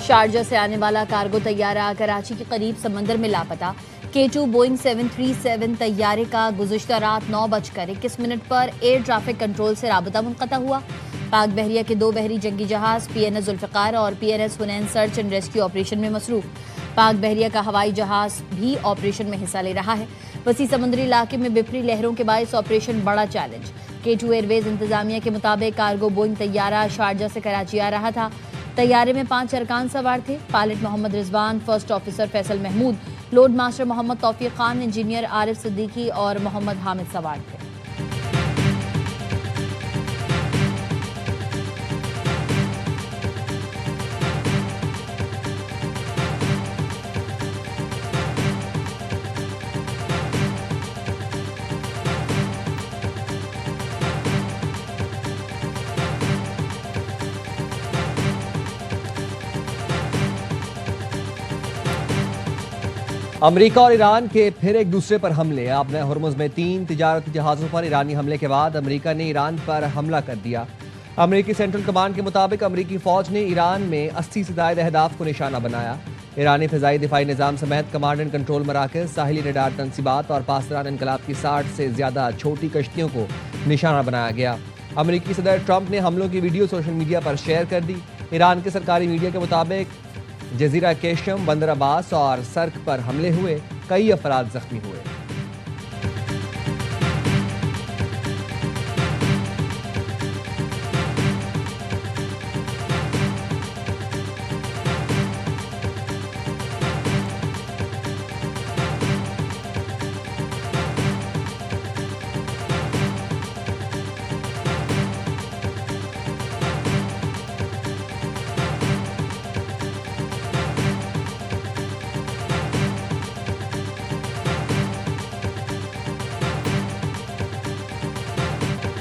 Sharjah से आने वाला कार्गो तैयारा कराची के करीब समंदर में लापता। K2 बोइंग 737 तैयारे का गुज़िश्ता रात 9:21 पर एयर ट्रैफिक कंट्रोल से राबता मुनक़ता हुआ। पाक बहरिया के 2 बहरी जंगी जहाज PNS जुल्फ़िकार और PNS Hunain search and rescue operation में मसरूफ। पाक बहरिया का हवाई जहाज भी ऑपरेशन में हिस्सा ले रहा है। वसी समुद्री इलाके में बिफरी लहरों के बायस ऑपरेशन बड़ा चैलेंज। K2 एयरवेज इंतजामिया के मुताबिक कार्गो बोइंग तैयारा शारजा से कराची आ रहा था। तैयारे में 5 अरकान सवार थे। Pilot Mohammad Rizwan, first officer Faisal Mahmood, load master Mohammad Taufiq Khan, engineer Arif Siddiqui और मोहम्मद हामिद सवार थे। अमेरिका और ईरान के फिर एक दूसरे पर हमले। आपने हुर्मुज़ में 3 तिजारती जहाज़ों पर ईरानी हमले के बाद अमेरिका ने ईरान पर हमला कर दिया। अमेरिकी सेंट्रल कमांड के मुताबिक अमेरिकी फ़ौज ने ईरान में 80 से ज़ायद अहदाफ को निशाना बनाया। ईरानी फ़िज़ाई दिफाई निज़ाम समेत कमांड एंड कंट्रोल मराकज़, साहिली रडार तनसीबात और पासदार इनकलाब की 60 से ज़्यादा छोटी कश्तियों को निशाना बनाया गया। अमेरिकी सदर ट्रंप ने हमलों की वीडियो सोशल मीडिया पर शेयर कर दी। ईरान के सरकारी मीडिया के मुताबिक जजीरा केशम, बंदर अब्बास और सर्क पर हमले हुए, कई अफराद जख्मी हुए।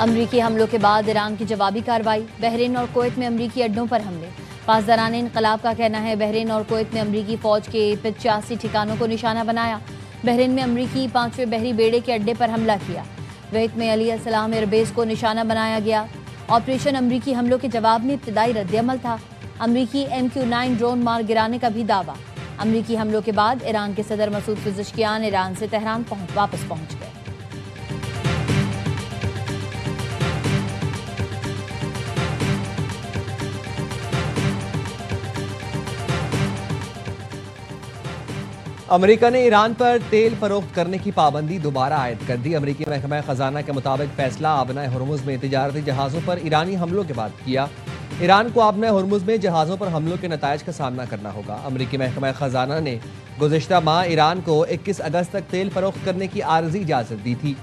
अमरीकी हमलों के बाद ईरान की जवाबी कार्रवाई। बहरीन और कुवैत में अमरीकी अड्डों पर हमले। पासदारान इनकलाब का कहना है बहरीन और कुवैत में अमरीकी फौज के 85 ठिकानों को निशाना बनाया। बहरीन में अमरीकी 5वें बहरी बेड़े के अड्डे पर हमला किया। कुवैत में अली अस्सलाम एयरबेस को निशाना बनाया गया। ऑपरेशन अमरीकी हमलों के जवाब में इब्तिदाई रद्दअमल था। अमरीकी MQ-9 ड्रोन मार गिराने का भी दावा। अमरीकी हमलों के बाद ईरान के सदर मसूद पेज़ेश्कियान ईरान से तेहरान वापस पहुंच गए। अमेरिका ने ईरान पर तेल फरोख्त करने की पाबंदी दोबारा आयद कर दी। अमेरिकी महकमा खजाना के मुताबिक फैसला आबना हुर्मुज़ में तिजारती जहाज़ों पर ईरानी हमलों के बाद किया। ईरान को आबना हुर्मुज़ में जहाज़ों पर हमलों के नतायज का सामना करना होगा। अमेरिकी महकमा खजाना ने गुज़िश्ता माह ईरान को 21 अगस्त तक तेल फरोख्त करने की आर्जी इजाज़त दी थी।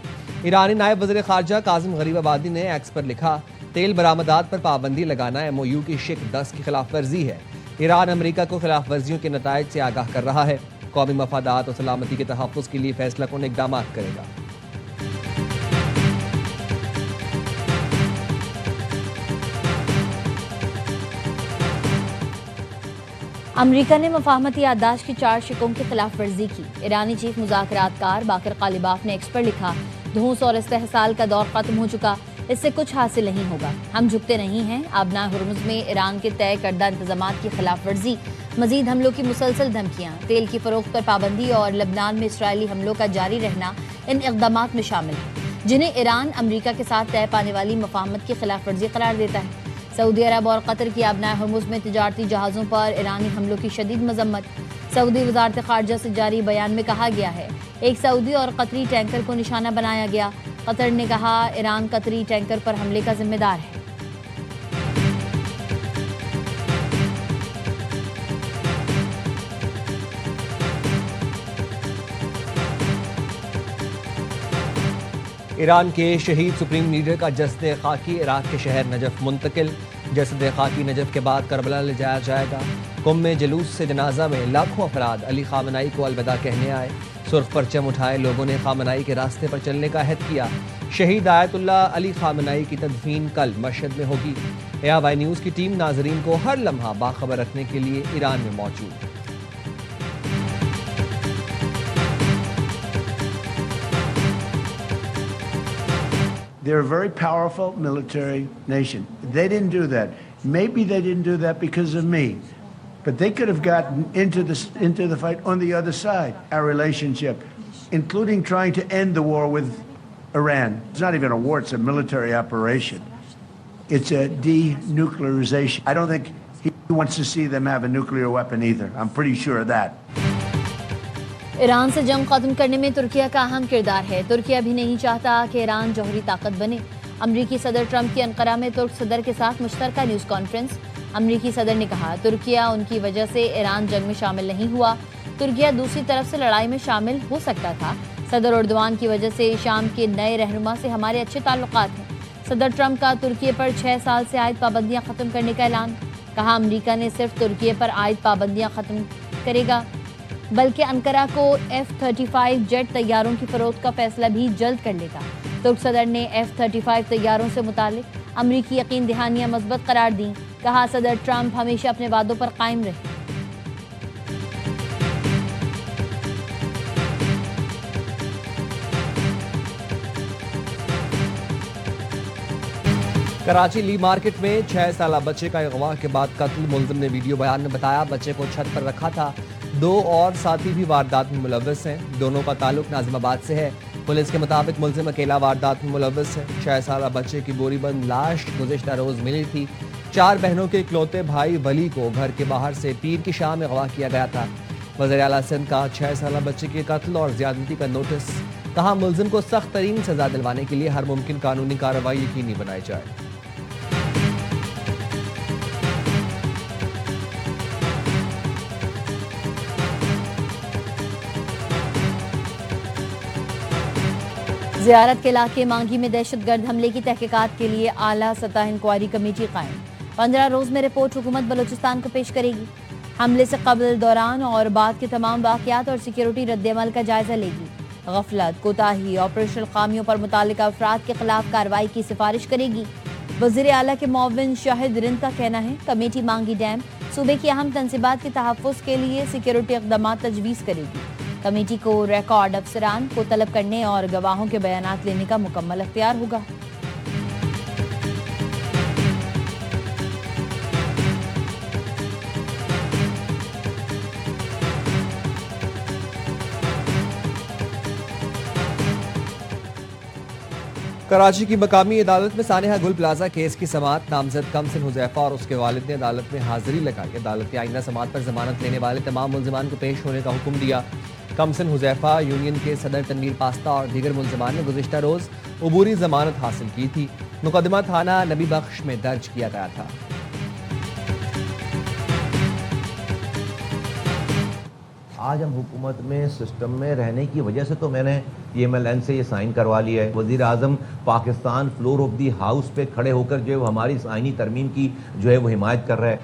ईरानी नायब वज़ीर ख़ारजा काज़िम गरीबाबादी ने एक्स पर लिखा, तेल बरामदात पर पाबंदी लगाना MOU की शिक 10 की खिलाफ वर्जी है। ईरान अमेरिका को खिलाफ वर्जियों के नतायज से आगाह कर रहा है। कौमी मफादात और सलामती के तहफ़्फ़ुज़ के लिए फैसला कौन इक़दाम करेगा। अमरीका ने मफाहमती याददाश्त की 4 शिकों की खिलाफ वर्जी की। ईरानी चीफ मुज़ाकरातकार बाकर कालिबाफ ने एक्स पर लिखा, धूस और इस्तेहसाल का दौर खत्म हो चुका, इससे कुछ हासिल नहीं होगा। हम झुकते नहीं हैं। आबना हुर्मुज़ में ईरान के तय करदा इंतजामात की खिलाफ वर्जी, मजीद हमलों की मुसलसल धमकियाँ, तेल की फरोख्त पर पाबंदी और लबनान में इसराइली हमलों का जारी रहना इन इक़दामात में शामिल है, जिन्हें ईरान अमरीका के साथ तय पाने वाली मफाहमत की खिलाफ वर्जी करार देता है। सऊदी अरब और कतर की आबना हुर्मुज़ में तिजारती जहाज़ों पर ईरानी हमलों की शदीद मजम्मत। सऊदी वज़ारत ख़ारजा से जारी बयान में कहा गया है, एक सऊदी और कतरी टैंकर को निशाना बनाया गया। कतर ने कहा, ईरान कतरी टैंकर पर हमले का जिम्मेदार है। ईरान के शहीद सुप्रीम लीडर का जसद खाकी इराक के शहर नजफ मुंतकिल। जसद खाकी नजफ के बाद करबला ले जाया जाएगा। कुम में जुलूस से जनाजा में लाखों अफराद अली खामनाई को अलविदा कहने आए। सुर्ख परचम उठाए लोगों ने खामनाई के रास्ते पर चलने का अहद किया। शहीद आयतुल्लाह अली खामनाई की तदफीन कल मशहद में होगी। ARY न्यूज़ की टीम नाजरीन को हर लम्हा बाखबर रखने के लिए ईरान में मौजूद। They're a very powerful military nation. They didn't do that. Maybe they didn't do that because of me. but they could have gotten into the fight on the other side. Our relationship, including trying to end the war with Iran. It's not even a war, it's a military operation. It's a denuclearization. I don't think he wants to see them have a nuclear weapon either. I'm pretty sure of that. Iran से जंग खत्म करने में तुर्किया का अहम किरदार है। तुर्किया भी नहीं चाहता कि ईरान जौहरी ताकत बने। अमरीकी सदर ट्रंप की अंकारा में तुर्क सदर के साथ मुश्तरका न्यूज़ कॉन्फ्रेंस। अमरीकी सदर ने कहा, तुर्किया उनकी वजह से ईरान जंग में शामिल नहीं हुआ। तुर्किया दूसरी तरफ से लड़ाई में शामिल हो सकता था। सदर एर्दोआन की वजह से शाम के नए रहनुमा से हमारे अच्छे ताल्लुकात हैं। सदर ट्रंप का तुर्किया पर 6 साल से आयद पाबंदियां खत्म करने का ऐलान। कहा, अमरीका ने सिर्फ तुर्किया पर आयद पाबंदियां खत्म करेगा, बल्कि अंकारा को F-35 जेट तैयारों की फरोख्त का फैसला भी जल्द कर लेगा। तुर्क सदर ने F-35 तैयारों से मुतालिक अमरीकी यकीन दहानियां मजबूत करार दी। कहा, सदर ट्रंप हमेशा अपने वादों पर कायम रहे। कराची ली मार्केट में 6 साला बच्चे का अगवा के बाद कत्ल। मुलजिम ने वीडियो बयान में बताया, बच्चे को छत पर रखा था। 2 और साथी भी वारदात में मुलव्वस हैं। दोनों का ताल्लुक नाजिमाबाद से है। पुलिस के मुताबिक मुलजिम अकेला वारदात में मुलव्वस है। 6 साला बच्चे की बोरीबंद लाश गुज़िश्ता रोज मिली थी। 4 बहनों के इकलौते भाई वली को घर के बाहर से पीर की शाम में अगवा किया गया था। वज़ीर आला सिंध का 6 साला बच्चे के कत्ल और ज्यादती का नोटिस। कहा, मुलजिम को सख्त तरीन सजा दिलवाने के लिए हर मुमकिन कानूनी कार्रवाई यकीनी बनाई जाए। ज़ियारत के इलाके मांगी में दहशतगर्द हमले की तहकीकात के लिए आला सतह इंक्वायरी कमेटी कायम। 15 रोज में रिपोर्ट हुकूमत बलूचिस्तान को पेश करेगी। हमले से कबल, दौरान और बाद के तमाम वाक़यात और सिक्योरिटी रद्दअमल का जायजा लेगी। गफलत, कोताही, ऑपरेशनल खामियों पर मुतालिका अफराद के खिलाफ कार्रवाई की सिफारिश करेगी। वज़ीर आला के मुअव्विन शाहिद रिंद का कहना है, कमेटी मांगी डैम सूबे की अहम तंसीबात के तहफ़्फ़ुज़ के लिए सिक्योरिटी इक़दाम तजवीज़ करेगी। कमेटी को रिकॉर्ड अफसरान को तलब करने और गवाहों के बयानात लेने का मुकम्मल अख्तियार होगा। कराची की मकामी अदालत में सानिहा गुल प्लाजा केस की समाअत। नामजद कमसिन हुज़ैफा और उसके वालिद ने अदालत में हाजिरी लगाई। अदालत की आइंदा समाअत पर जमानत लेने वाले तमाम मुल्ज़िमान को पेश होने का हुक्म दिया। कमसिन हुज़ैफा, यूनियन के सदर तनवीर पास्ता और दीगर मुल्ज़िमान ने गुज़िश्ता रोज़ अबूरी जमानत हासिल की थी। मुकदमा थाना नबी बख्श में दर्ज किया गया था। आज हम हुकूमत में सिस्टम में रहने की वजह से तो मैंने EMLN से ये साइन करवा लिया है। वज़ीर आज़म Pakistan floor of the house पे खड़े होकर जो है हमारी आइनी तरमीम की जो है वो हिमायत कर रहा है।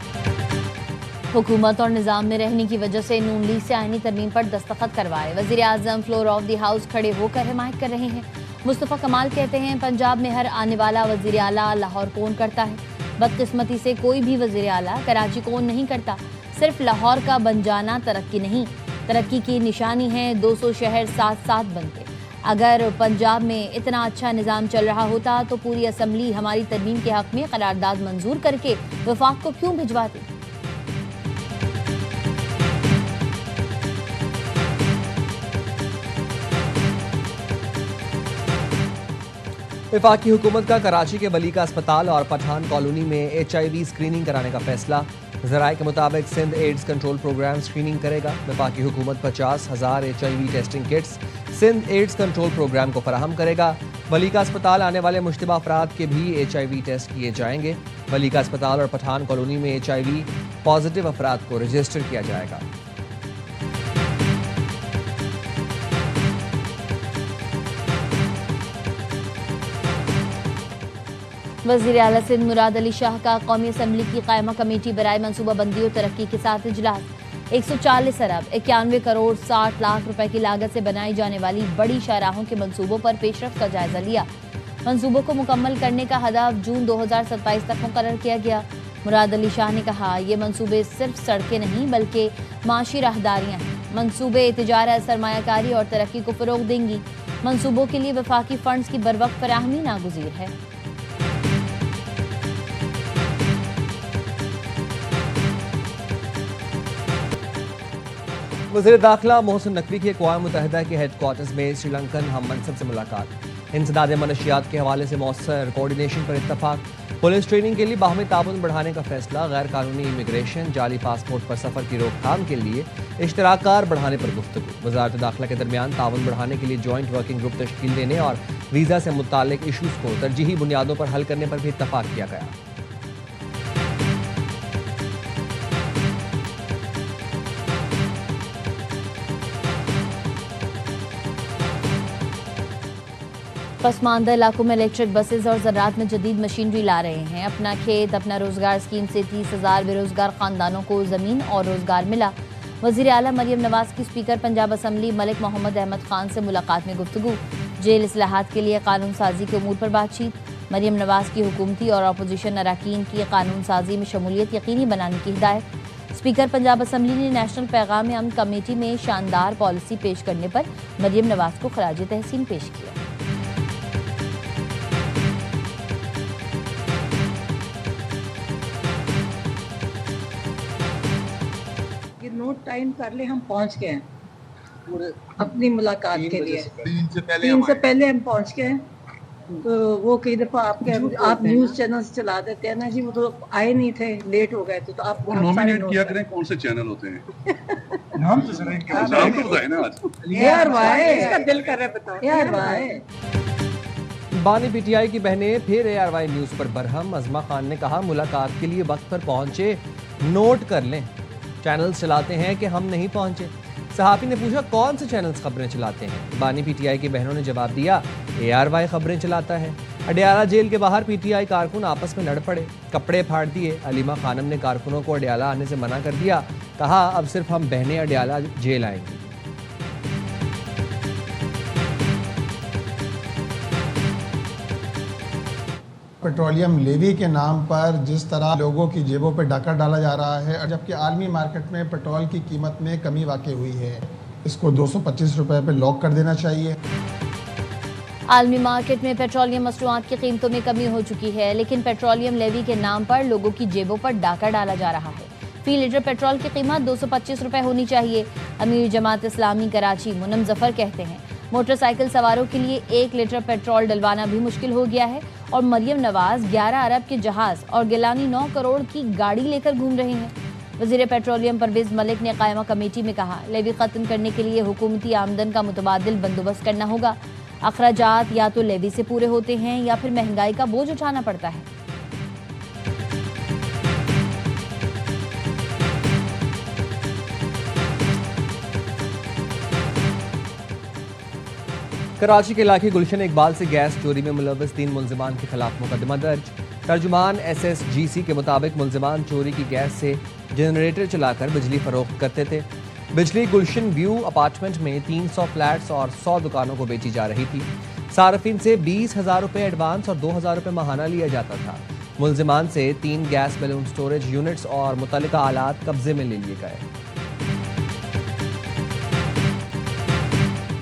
हुकूमत और निज़ाम में रहने की वजह से नून लीग से आइनी तरमीम पर दस्तखत करवाए। वज़ीर आज़म फ्लोर ऑफ दी हाउस खड़े होकर हिमायत कर रहे हैं। मुस्तफ़ा कमाल कहते हैं, पंजाब में हर आने वाला वज़ीर आला लाहौर कौन करता है। बदकिस्मती से कोई भी वज़ीर आला कराची कौन नहीं करता। सिर्फ लाहौर का बन जाना तरक्की नहीं, तरक्की की निशानी है 200 शहर साथ साथ बनते। अगर पंजाब में इतना अच्छा निज़ाम चल रहा होता तो पूरी असम्बली हमारी तरमीम के हक़ में करारदाद मंजूर करके वफाक को क्यों भिजवाती। वफाकी हुकूमत का कराची के वली का अस्पताल और पठान कॉलोनी में HIV स्क्रीनिंग कराने का फैसला। ज़राए के मुताबिक Sindh AIDS control programme screening करेगा। वफाकी हुकूमत 50,000 HIV testing kits Sindh AIDS control programme को फराहम करेगा। वली का अस्पताल आने वाले मुश्तबा अफराद के भी HIV टेस्ट किए जाएंगे। वली का अस्पताल और पठान कॉलोनी में HIV पॉजिटिव अफराद को रजिस्टर किया जाएगा। वज़ीर आला सिंध मुराद अली शाह का कौमी असम्बली की कायमा कमेटी बराए मनसूबाबंदी और तरक्की के साथ इजलास। 140 अरब 91 करोड़ 60 लाख रुपए की लागत से बनाई जाने वाली बड़ी शाहराहों के मंसूबों पर पेशरफ्त का जायजा लिया। मंसूबों को मुकम्मल करने का हदफ जून 2027 तक मुकर्रर किया गया। मुराद अली शाह ने कहा, ये मंसूबे सिर्फ सड़कें नहीं बल्कि माशी राहदारियाँ हैं। मंसूबे तिजारत, सरमायाकारी और तरक्की को फ़रोग़ देंगी। मंसूबों के लिए वफाकी फ़ंड्स की बरवक्त फराहमी नागुज़ीर है। वज़ीर दाखिला मोहसिन नकवी की अक़वाम मुत्तहिदा के हेडक्वार्टर्स में श्रीलंकन हम मनसब से मुलाकात। इंसदाद मनशियात के हवाले से मौसर कोऑर्डिनेशन पर इत्तफाक। पुलिस ट्रेनिंग के लिए बाहमी ताउन बढ़ाने का फैसला। गैर कानूनी इमिग्रेशन, जाली पासपोर्ट पर सफ़र की रोकथाम के लिए इश्तराकार बढ़ाने पर गुफ्तगू। वज़ारत दाखिला के दरमियान ताउन बढ़ाने के लिए जॉइंट वर्किंग ग्रुप तश्कील देने और वीज़ा से मुताल्लिक इशूज़ को तरजीही बुनियादों पर हल करने पर भी इत्तफाक किया गया। पसमानदा इलाकों में इलेक्ट्रिक बसेस और ज़राअत में जदीद मशीनरी ला रहे हैं। अपना खेत अपना रोजगार स्कीम से 30,000 बेरोजगार खानदानों को ज़मीन और रोजगार मिला। वज़ीर आला मरियम नवाज की स्पीकर पंजाब असम्बली मलिक मोहम्मद अहमद खान से मुलाकात में गुफ्तगू। जेल इस्लाहात के लिए कानून साजी के उमूर पर बातचीत। मरियम नवाज की हुकूमती और अपोजिशन अरकान की कानून साजी में शमूलियत यकीनी बनाने की हिदायत। स्पीकर पंजाब असम्बली ने नेशनल पैगाम अमन कमेटी में शानदार पॉलिसी पेश करने पर मरियम नवाज को खराज तहसीन पेश किया। नोट टाइम कर ले, हम पहुंच गए हैं अपनी मुलाकात के लिए। 3 से पहले हम पहुंच गए हैं। तो वो कई दफा आप न्यूज चैनल चला देते हैं ना जी, वो तो आए नहीं थे, लेट हो गए थे, तो आप नॉमिनेट किया करें कौन से चैनल होते हैं। नाम तो सर नाम तो बताए ना आज। यार वाह, इसका दिल कर रहा है बताओ यार वाह। बानी पीटीआई की बहनें फिर ARY न्यूज़ पर बरहम। अज़मा खान ने कहा मुलाकात के लिए वक्त पर पहुंचे, नोट कर लें। चैनल्स चलाते हैं कि हम नहीं पहुंचे। सहाफ़ी ने पूछा कौन से चैनल्स खबरें चलाते हैं। बानी पीटीआई की बहनों ने जवाब दिया ARY खबरें चलाता है। अडियाला जेल के बाहर पीटीआई कारकुन आपस में लड़ पड़े, कपड़े फाड़ दिए। अलीमा खानम ने कारकुनों को अडियाला आने से मना कर दिया। कहा अब सिर्फ हम बहनें अडियाला जेल आएंगी। पेट्रोलियम लेवी के नाम पर जिस तरह लोगों की जेबों पर डाका डाला जा रहा है, और जबकि आलमी मार्केट में पेट्रोल की कीमत में कमी वाक़ई हुई है, इसको 225 रुपए पे लॉक कर देना चाहिए। आलमी मार्केट में पेट्रोलियम मसनूआत की कीमतों में कमी हो चुकी है, लेकिन पेट्रोलियम लेवी के नाम पर लोगों की जेबों पर डाका डाला जा रहा है। फी लीटर पेट्रोल की कीमत 225 रुपए होनी चाहिए। अमीर जमात इस्लामी कराची मुनम जफर कहते हैं मोटरसाइकिल सवारों के लिए 1 लीटर पेट्रोल डलवाना भी मुश्किल हो गया है और मरियम नवाज 11 अरब के जहाज और गिलानी 9 करोड़ की गाड़ी लेकर घूम रहे हैं। वज़ीर पेट्रोलियम परवेज मलिक ने कायमा कमेटी में कहा लेवी खत्म करने के लिए हुकूमती आमदन का मुतबादिल बंदोबस्त करना होगा। अखराजात या तो लेवी से पूरे होते हैं या फिर महंगाई का बोझ उठाना पड़ता है। कराची के इलाके गुलशन इकबाल से गैस चोरी में मुलव्वस 3 मुल्जिमान के खिलाफ मुकदमा दर्ज। तर्जुमान SSGC के मुताबिक मुल्जिमान चोरी की गैस से जनरेटर चलाकर बिजली फरोख्त करते थे। बिजली गुलशन व्यू अपार्टमेंट में 300 फ्लैट्स और 100 दुकानों को बेची जा रही थी। सार्फिन से 20,000 रुपये एडवांस और 2,000 रुपये माहाना लिया जाता था। मुल्जिमान से 3 गैस बैलून स्टोरेज यूनिट्स और मुतल्लिका आलात कब्जे में ले लिए गए।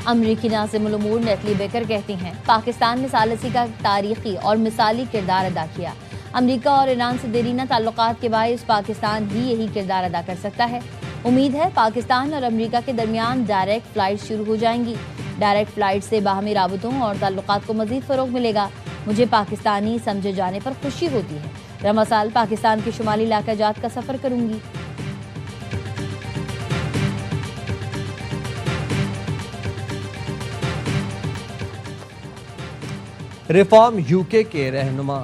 अमरीकी नाज़िमुल उमूर नेटली बेकर कहती हैं पाकिस्तान ने सालिसी का तारीखी और मिसाली किरदार अदा किया। अमरीका और ईरान से देरीना ताल्लुकात के बायस पाकिस्तान ही यही किरदार अदा कर सकता है। उम्मीद है पाकिस्तान और अमरीका के दरमियान डायरेक्ट फ़्लाइट शुरू हो जाएंगी। डायरेक्ट फ़्लाइट से बाहमी राबतों और ताल्लुकात को मज़ीद फ़रोग़ मिलेगा। मुझे पाकिस्तानी समझे जाने पर खुशी होती है। रमा साल पाकिस्तान के शुमाली इलाका जात का सफ़र करूँगी। रिफॉर्म यूके के रहनुमा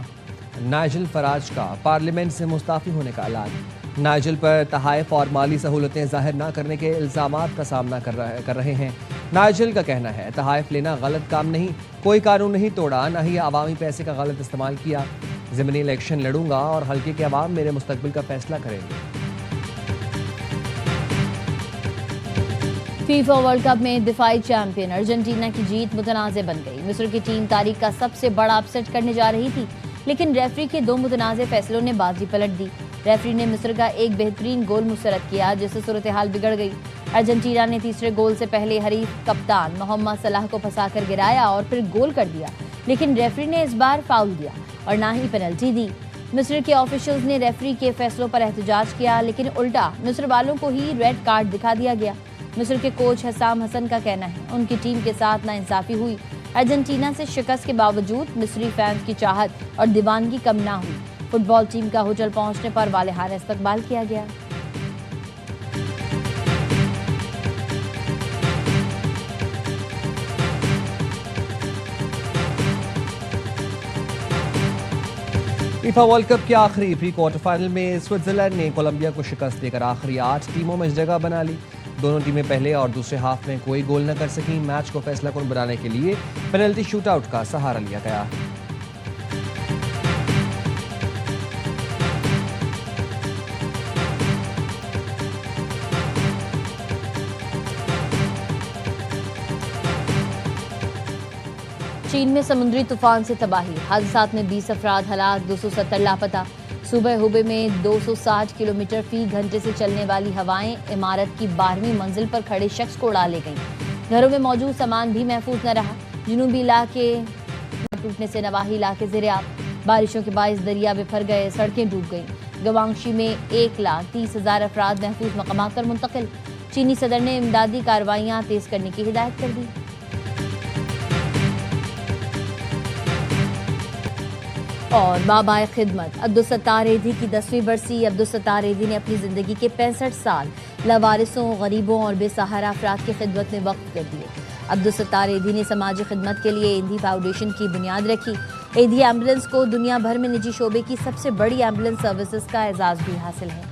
नाइजल फराज का पार्लियामेंट से मुस्ताफ़ी होने का ऐलान। नाइजल पर तहाइफ और माली सहूलतें जाहिर न करने के इल्ज़ामात का सामना कर रहे हैं। नाइजल का कहना है तहाइफ लेना गलत काम नहीं, कोई कानून नहीं तोड़ा, न ही अवामी पैसे का गलत इस्तेमाल किया। ज़मीनी इलेक्शन लड़ूंगा और हल्के के अवाम मेरे मुस्तकबिल का फैसला करेंगे। फीफा वर्ल्ड कप में दिफाई चैंपियन अर्जेंटीना की जीत मुतनाज़े बन गई। मिस्र की टीम तारीख का सबसे बड़ा अपसेट करने जा रही थी, लेकिन रेफरी के 2 मुतनाज़े फैसलों ने बाजी पलट दी। रेफरी ने मिस्र का एक बेहतरीन गोल मुस्तरद किया, जिससे सूरत हाल बिगड़ गई। अर्जेंटीना ने तीसरे गोल से पहले हरीफ कप्तान मोहम्मद सलाह को फंसाकर गिराया और फिर गोल कर दिया, लेकिन रेफरी ने इस बार फाउल दिया और ना ही पेनल्टी दी। मिस्र के ऑफिशियल्स ने रेफरी के फैसलों पर एहतजाज किया, लेकिन उल्टा मिस्र वालों को ही रेड कार्ड दिखा दिया गया। मिस्र के कोच हसाम हसन का कहना है उनकी टीम के साथ नाइंसाफी हुई। अर्जेंटीना से शिकस्त के बावजूद मिस्री फैंस की चाहत और दीवानगी कम ना हुई। फुटबॉल टीम का होटल पहुंचने पर वालेहाना इस्तकबाल किया गया। फीफा वर्ल्ड कप के आखिरी प्री क्वार्टर फाइनल में स्विट्जरलैंड ने कोलंबिया को शिकस्त देकर आखिरी 8 टीमों में जगह बना ली। दोनों टीमें पहले और दूसरे हाफ में कोई गोल न कर सकी। मैच को फैसलाकुन बनाने के लिए पेनल्टी शूटआउट का सहारा लिया गया। चीन में समुद्री तूफान से तबाही, हादसात में 20 अफराद हलाक, 270 लापता। सूबे हुबे में 260 किलोमीटर फी घंटे से चलने वाली हवाएं इमारत की 12वीं मंजिल पर खड़े शख्स को उड़ा ले गईं। घरों में मौजूद सामान भी महफूज न रहा। जुनूबी इलाके टूटने से नवाही इलाके ज़ेर-ए-आब। बारिशों के बाइस दरिया बिफर गए, सड़कें डूब गईं। गवांगशी में 1,30,000 अफराद महफूज मकामात पर मुंतकिल। चीनी सदर ने इमदादी कार्रवाइयाँ तेज करने की हिदायत कर दी। और बाबाए खिदमत अब्दुलसत्तार एधी की 10वीं बरसी। अब्दुलसत्तार एधी ने अपनी ज़िंदगी के 65 साल लावारिसों, गरीबों और बेसहारा अफराद की खिदमत में वक्फ कर दिए। अब्दुलसत्तार एधी ने समाजी खिदमत के लिए एधी फाउंडेशन की बुनियाद रखी। एधी एम्बुलेंस को दुनिया भर में निजी शोबे की सबसे बड़ी एम्बुलेंस सर्विसेज का एजाज़ भी हासिल है।